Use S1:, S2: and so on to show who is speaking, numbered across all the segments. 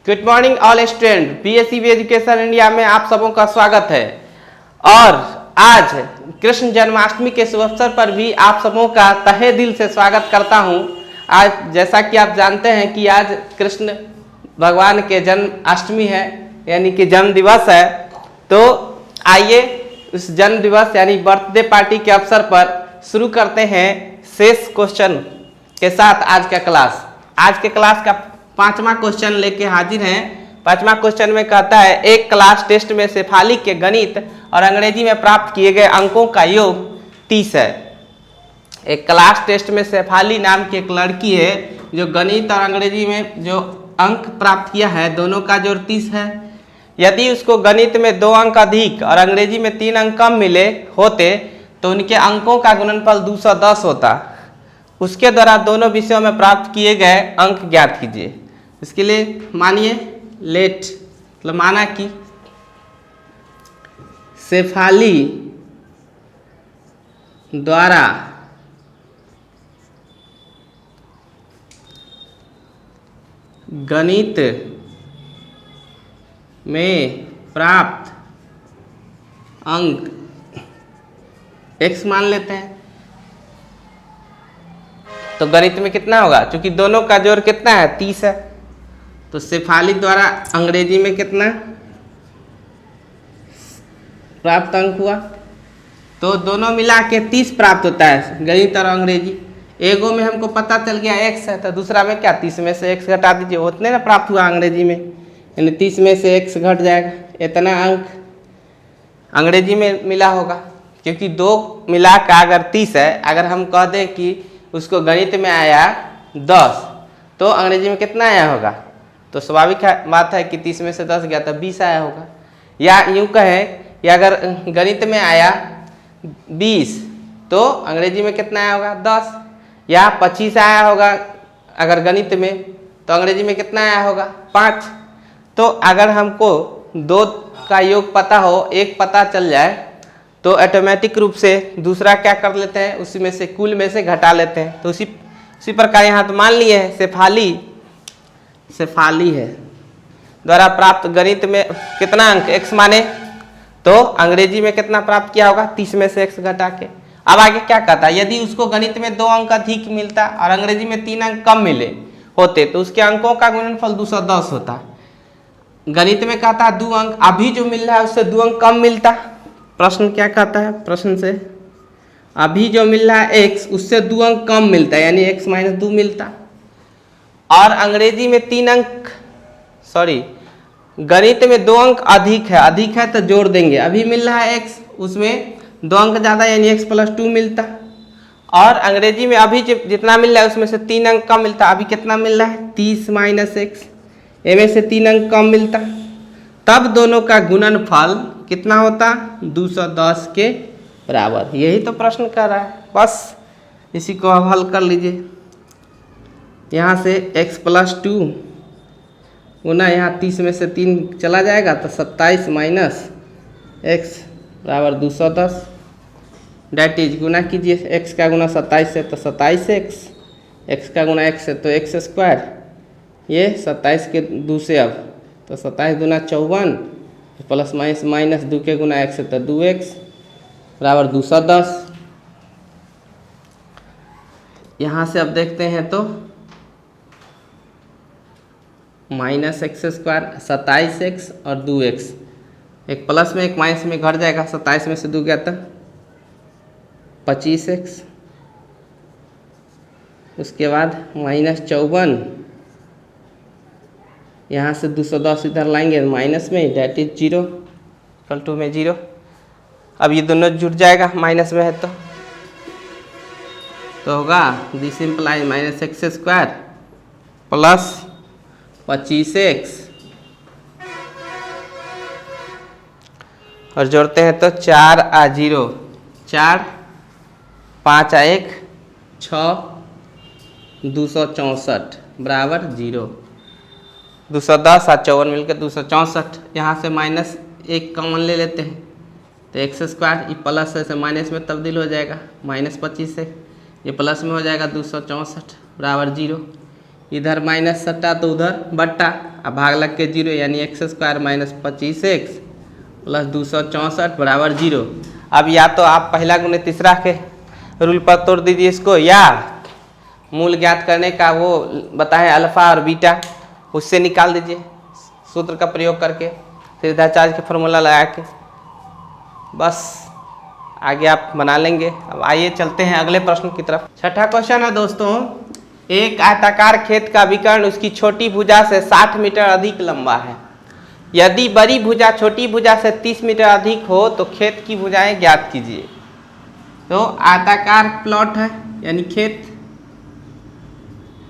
S1: Good morning all student. BSc education India में आप सबों का स्वागत है। और आज कृष्ण जन्माष्टमी के शुभ अवसर पर भी आप सबों का तहे दिल से स्वागत करता हूं। आज जैसा कि आप जानते हैं कि आज कृष्ण भगवान के जन्माष्टमी है, यानी कि जन्म दिवस है। तो आइए उस जन्म दिवस यानी बर्थडे पार्टी के अवसर पर शुरू करते हैं शेष क्वेश्चन के साथ आज का क्लास। आज के क्लास का 5वां क्वेश्चन लेके हाजिर हैं। 5वां क्वेश्चन में कहता है एक क्लास टेस्ट में शेफाली के गणित और अंग्रेजी में प्राप्त किए गए अंकों का योग 30 है। एक क्लास टेस्ट में शेफाली नाम की एक लड़की है जो गणित और अंग्रेजी में जो अंक प्राप्त किया है दोनों का जोड़ 30 है। यदि उसको गणित में 2 अंक अधिक और अंग्रेजी में 3 अंक कम मिले होते तो उनके अंकों का गुणनफल 210 होता। उसके द्वारा दोनों विषयों में प्राप्त किए गए अंक ज्ञात कीजिए। इसके लिए मानिए लेट मतलब माना कि शेफाली द्वारा गणित में प्राप्त अंक x मान लेते हैं। तो गणित में कितना होगा, क्योंकि दोनों का जोड़ कितना है 30 है। तो शेफाली द्वारा अंग्रेजी में कितना प्राप्त अंक हुआ, तो दोनों मिला के 30 प्राप्त होता है गणित और अंग्रेजी। एगो में हमको पता चल गया x है तो दूसरा में क्या 30 में से x घटा दीजिए, उतने ना प्राप्त हुआ अंग्रेजी में, यानी 30 में से x घट जाएगा। इतना अंक अंग्रेजी में मिला होगा, क्योंकि 2 मिला का अगर 30 है, अगर हम कह दें कि उसको गणित में आया 10 तो अंग्रेजी में कितना आया होगा, तो स्वाभाविक बात है कि 30 में से 10 गया तो 20 आया होगा। या यूँ कहें या अगर गणित में आया 20 तो अंग्रेजी में कितना आया होगा 10, या 25 आया होगा अगर गणित में तो अंग्रेजी में कितना आया होगा 5। तो अगर हमको 2 का योग पता हो, एक पता चल जाए तो ऑटोमेटिक रूप से दूसरा क्या कर लेते हैं, उसी में से कुल में से घटा लेते हैं। तो उसी प्रकार यहाँ तो मान लिए है शेफाली है द्वारा प्राप्त गणित में कितना अंक x माने, तो अंग्रेजी में कितना प्राप्त किया होगा 30 में से x घटा के। अब आगे क्या कहता है, यदि उसको गणित में 2 अंक अधिक मिलता और अंग्रेजी में 3 अंक कम मिले होते तो उसके अंकों का गुणनफल 210 होता। गणित में कहता है 2 अंक, अभी जो मिल रहा है उससे 2 अंक कम मिलता। प्रश्न क्या कहता है, प्रश्न से अभी जो मिल रहा है x उससे 2 अंक कम मिलता है, यानी x माइनस 2 मिलता। और अंग्रेजी में 3 अंक गणित में 2 अंक अधिक है तो जोड़ देंगे। अभी मिल रहा है x, उसमें 2 अंक ज़्यादा यानी x प्लस 2 मिलता। और अंग्रेजी में अभी जितना मिल रहा है उसमें से 3 अंक कम मिलता। अभी कितना मिल रहा है 30 माइनस x, इनमें से 3 अंक कम मिलता। तब दोनों का गुणनफल कितना होता 210 के बराबर। यही तो प्रश्न कर रहा है, बस इसी को अब हल कर लीजिए। यहाँ से x प्लस 2 गुना यहाँ 30 में से 3 चला जाएगा तो 27 माइनस x बराबर 210। डैट इज गुना कीजिए, x का गुना 27 से तो 27x, x का गुना x से तो x स्क्वायर, ये 27 के 2 से अब तो 27 गुना 54 प्लस माइनस 2 के गुना x से तो 2x बराबर 210। यहाँ से अब देखते हैं तो माइनस x स्क्वायर 27x और 2x, एक प्लस में एक माइनस में घट जाएगा। 27 में से 2 गया था 25x, उसके बाद माइनस 54, यहाँ से 210 इधर लाएंगे माइनस में, डेट इज 0 इक्वल टू में 0। अब ये दोनों जुड़ जाएगा, माइनस में है तो होगा this imply minus x square plus 25x, और जोड़ते हैं तो 4 आ 0 4, 5 आ 1 6, 264 बराबर 0। 210 और 54 मिलकर 264। यहाँ से माइनस 1 कॉमन ले लेते हैं तो x स्क्वायर, ये प्लस से माइनस में तब्दील हो जाएगा, माइनस 25 से ये प्लस में हो जाएगा 264 बराबर 0। इधर माइनस सट्टा तो उधर बट्टा, अब भाग लग के 0 यानी x square minus 25x plus 264 बराबर 0। अब या तो आप पहला गुणे तीसरा के रूल पर तोड़ दीजिए इसको, या मूल ज्ञात करने का वो बताएं अल्फा और बीटा, उससे निकाल दीजिए सूत्र का प्रयोग करके सीधाचार्ज के फॉर्मूला लगा के, बस आगे आप बना लेंगे। अब आइए चलते हैं अगले प्रश्न की तरफ। छठा क्वेश्चन है दोस्तों, एक आयताकार खेत का विकर्ण उसकी छोटी भुजा से 60 मीटर अधिक लंबा है। यदि बड़ी भुजा छोटी भुजा से 30 मीटर अधिक हो तो खेत की भुजाएं ज्ञात कीजिए। तो आयताकार प्लॉट है यानी खेत,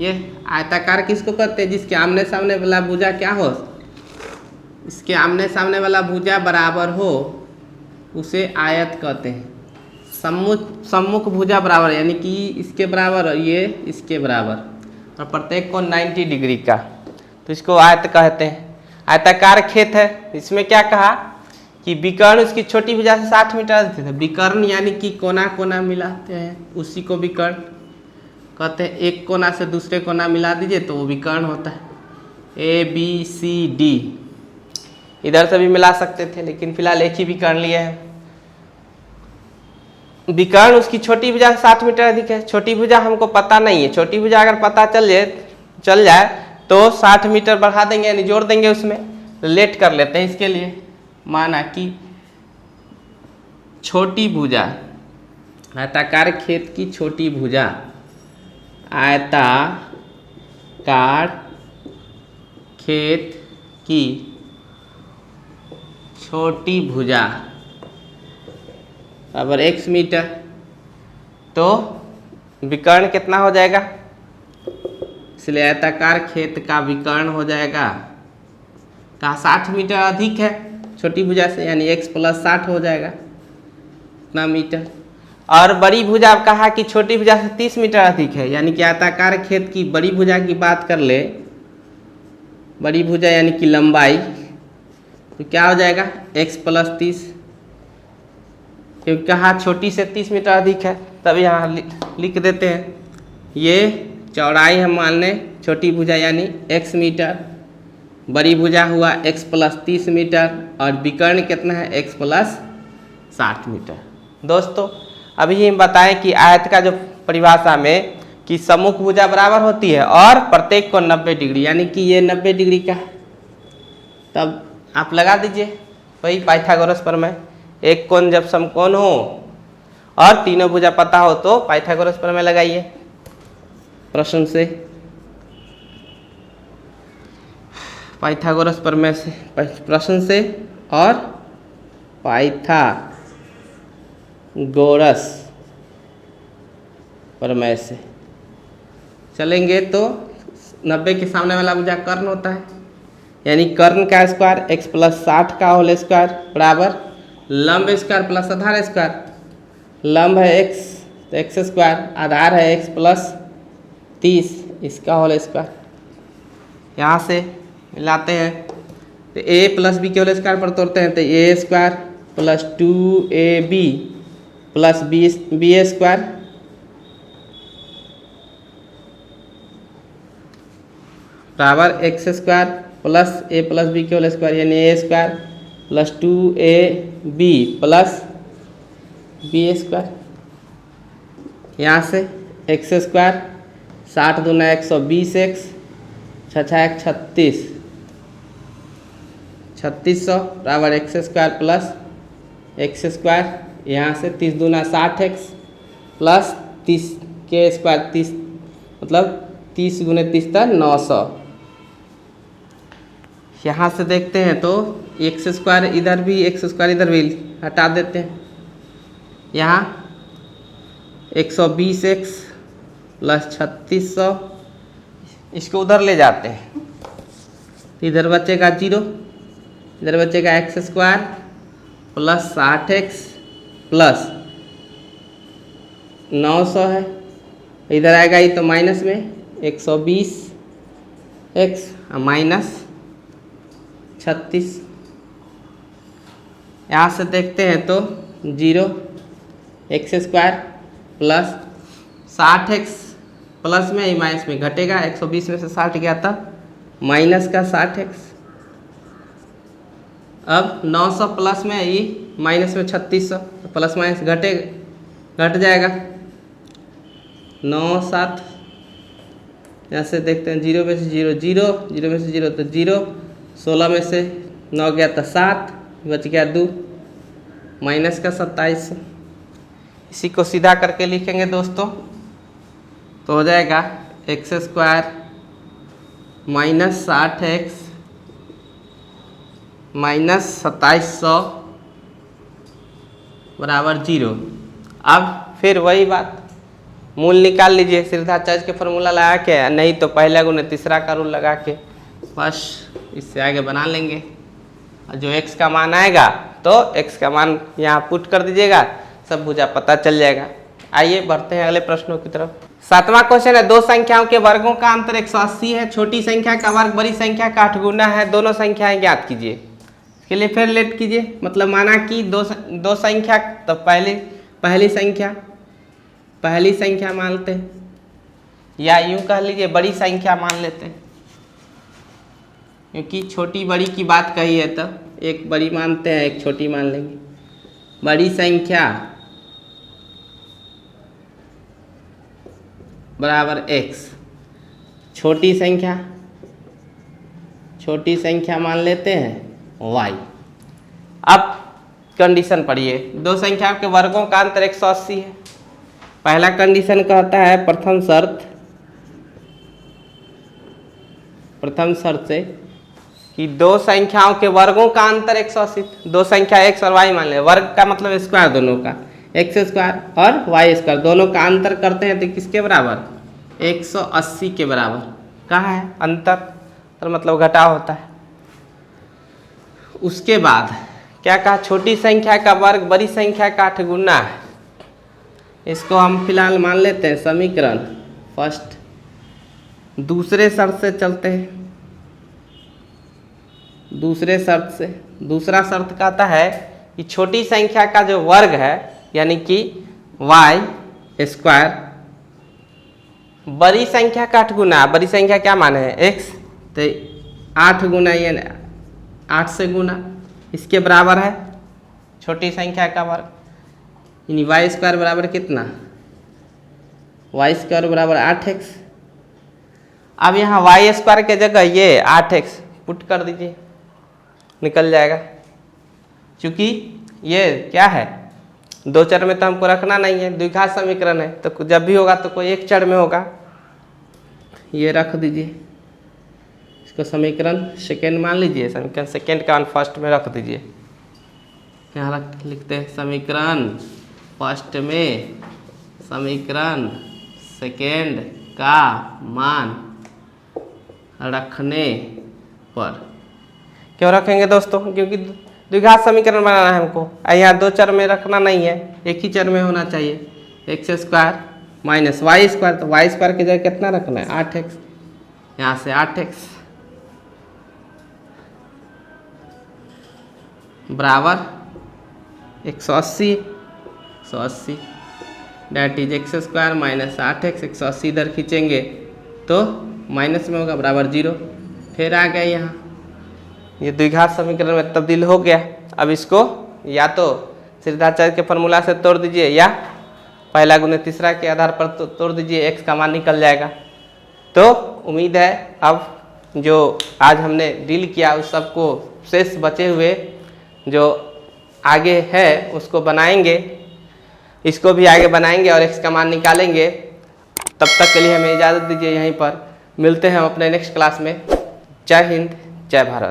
S1: ये आयताकार किसको कहते हैं? जिसके आमने सामने वाला भुजा क्या हो, इसके आमने सामने वाला भुजा बराबर हो उसे आयत कहते हैं। सम्मुख भुजा बराबर यानी कि इसके बराबर और ये इसके बराबर, और प्रत्येक कोण 90 डिग्री का, तो इसको आयत कहते हैं। आयताकार खेत है, इसमें क्या कहा कि विकर्ण उसकी छोटी भुजा से 60 मीटर अधिक है। विकर्ण यानी कि कोना कोना मिलाते हैं, उसी को विकर्ण कहते हैं। एक कोना से दूसरे कोना मिला दीजिए तो वो विकर्ण होता है। ABCD इधर से भी मिला सकते थे, लेकिन फिलहाल एक ही विकर्ण लिए हैं। विकर्ण उसकी छोटी भुजा से 60 मीटर अधिक है। छोटी भुजा हमको पता नहीं है, छोटी भुजा अगर पता चल जाए तो 60 मीटर बढ़ा देंगे यानी जोड़ देंगे, उसमें लेट कर लेते हैं। इसके लिए माना कि छोटी भुजा, आयताकार खेत की छोटी भुजा, आयताकार खेत की छोटी भुजा बराबर x मीटर, तो विकर्ण कितना हो जाएगा? इसलिए आयताकार खेत का विकर्ण हो जाएगा कहाँ 60 मीटर अधिक है छोटी भुजा से, यानी x प्लस 60 हो जाएगा इतना मीटर। और बड़ी भुजा कहा कि छोटी भुजा से 30 मीटर अधिक है, यानी कि आयताकार खेत की बड़ी भुजा की बात कर ले, बड़ी भुजा यानी कि लंबाई, तो क्या हो जाएगा x प्लस 30, क्योंकि कहा छोटी से 30 मीटर अधिक है, तब यहाँ लिख देते हैं। ये चौड़ाई हम मान लें छोटी भुजा यानी x मीटर, बड़ी भुजा हुआ x प्लस 30 मीटर, और विकर्ण कितना है x प्लस 60 मीटर। दोस्तों अभी हम बताएं कि आयत का जो परिभाषा में कि सम्मुख भुजा बराबर होती है और प्रत्येक कोण 90 डिग्री, यानी कि ये 90 डिग्री का, तब आप लगा दीजिए वही पाइथागोरस प्रमेय। एक कोण जब समकोण हो और तीनों भुजा पता हो तो पाइथागोरस प्रमेय लगाइए प्रश्न से, पाइथागोरस प्रमेय से, प्रश्न से और पाइथागोरस प्रमेय से चलेंगे तो 90 के सामने वाला भुजा कर्ण होता है, यानी कर्ण का स्क्वायर x प्लस 60 का होल स्क्वायर बराबर लंब स्क्वायर प्लस आधार स्क्वायर। लंब है x तो x स्क्वायर, आधार है x प्लस 30 इसका होल स्क्वायर। यहाँ से मिलाते हैं तो a प्लस b के होल स्क्वायर पर तोड़ते हैं तो a square plus 2ab plus b square बराबर x square plus a plus b के होल स्क्वायर, यानी a square plus 2ab plus b square. यहाँ से x स्क्वायर 60 दूना 120x, 6 1 36, 3600 बराबर x square plus x square. यहाँ से 30 दूना 60x प्लस 30 के स्क्वायर 30, मतलब 30 गुने 30 था 900। यहाँ से देखते हैं तो x स्क्वायर इधर भी, x स्क्वायर इधर भी हटा देते हैं। यहाँ 120x प्लस 3600, इसको उधर ले जाते हैं, इधर बचेगा 0, इधर बचेगा x square plus 60x plus 900 है, इधर आएगा ही तो माइनस में 120x माइनस 36। यहाँ से देखते हैं तो 0, x square plus 60x plus में या माइनस में घटेगा, 120 में से 60 गया था माइनस का 60x। अब 900 प्लस में ये माइनस में 3600, तो प्लस माइनस घट जाएगा 9 7, यहाँ से देखते हैं 0 में से 0 0, 0 में से 0 तो 0, 16 में से 9 गया था 7, बच गया 2, माइनस का 2700। इसी को सीधा करके लिखेंगे दोस्तों तो हो जाएगा x² माइनस 60x माइनस 2700 बराबर 0। अब फिर वही बात, मूल निकाल लीजिए सिद्धाचार्य के फॉर्मूला लगा के, नहीं तो पहला गुना तीसरा का रूल लगा के बस इससे आगे बना लेंगे। और जो x का मान आएगा तो x का मान यहाँ पुट कर दीजिएगा, सब भुजा पता चल जाएगा। आइए बढ़ते हैं अगले प्रश्नों की तरफ। 7वां क्वेश्चन है, दो संख्याओं के वर्गों का अंतर 180 है, छोटी संख्या का वर्ग बड़ी संख्या का 8 गुना है, दोनों संख्याएं ज्ञात कीजिए। इसके लिए फिर लेट कीजिए, मतलब माना कि दो संख्या, तो पहली संख्या मानते हैं, या यूं कह लीजिए बड़ी संख्या मान लेते हैं, क्योंकि छोटी बड़ी की बात कही है तो एक बड़ी मानते हैं एक छोटी मान लेंगे। बड़ी संख्या बराबर x, छोटी संख्या मान लेते हैं y। अब कंडीशन पढ़िए, दो संख्याओं के वर्गों का अंतर 180 है। पहला कंडीशन कहता है प्रथम शर्त से कि दो संख्याओं के वर्गों का अंतर 180, दो संख्या x और y मान ले, वर्ग का मतलब स्क्वायर दोनों का, x² और y² दोनों का अंतर करते हैं तो किसके बराबर, 180 के बराबर। कहाँ है अंतर, तो मतलब घटाव होता है। उसके बाद क्या कहा, छोटी संख्या का वर्ग बड़ी संख्या का 8 गुना है। इसको हम फिलहाल मान लेते हैं समीकरण फर्स्ट। दूसरे शर्त से चलते हैं, दूसरा शर्त कहता है कि छोटी संख्या का जो वर्ग है यानी कि y² बड़ी संख्या का 8 गुना, बड़ी संख्या क्या माने है x, तो 8 गुना यानी 8 से गुना इसके बराबर है छोटी संख्या का वर्ग, यानी y² बराबर कितना, y² बराबर 8x। अब यहाँ y² के जगह ये 8x पुट कर दीजिए, निकल जाएगा। क्योंकि ये क्या है, दो चर में तो हमको रखना नहीं है, द्विघात समीकरण है, तो जब भी होगा तो कोई एक चर में होगा। ये रख दीजिए, इसको समीकरण सेकेंड मान लीजिए, समीकरण सेकेंड का मान फर्स्ट में रख दीजिए। यहाँ लिखते हैं समीकरण फर्स्ट में समीकरण सेकेंड का मान रखने पर। क्यों रखेंगे दोस्तों, क्योंकि द्विघात समीकरण बनाना है हमको, यहाँ दो चर में रखना नहीं है, एक ही चर में होना चाहिए। x² माइनस y², तो y² की जगह कितना रखना है 8x, यहाँ से 8x बराबर 180 that is x² minus 8x। 180 इधर खींचेंगे तो माइनस में होगा बराबर 0। फिर आ गया यहाँ, ये द्विघात समीकरण में तब्दील हो गया। अब इसको या तो सिद्धाचार्य के फॉर्मूला से तोड़ दीजिए या पहला गुना तीसरा के आधार पर तोड़ दीजिए, x का मान निकल जाएगा। तो उम्मीद है अब जो आज हमने डील किया उस सबको शेष बचे हुए जो आगे है उसको बनाएंगे, इसको भी आगे बनाएंगे और x का मान निकालेंगे। तब तक के लिए हमें इजाज़त दीजिए, यहीं पर मिलते हैं हम अपने नेक्स्ट क्लास में। जय हिंद, जय भारत।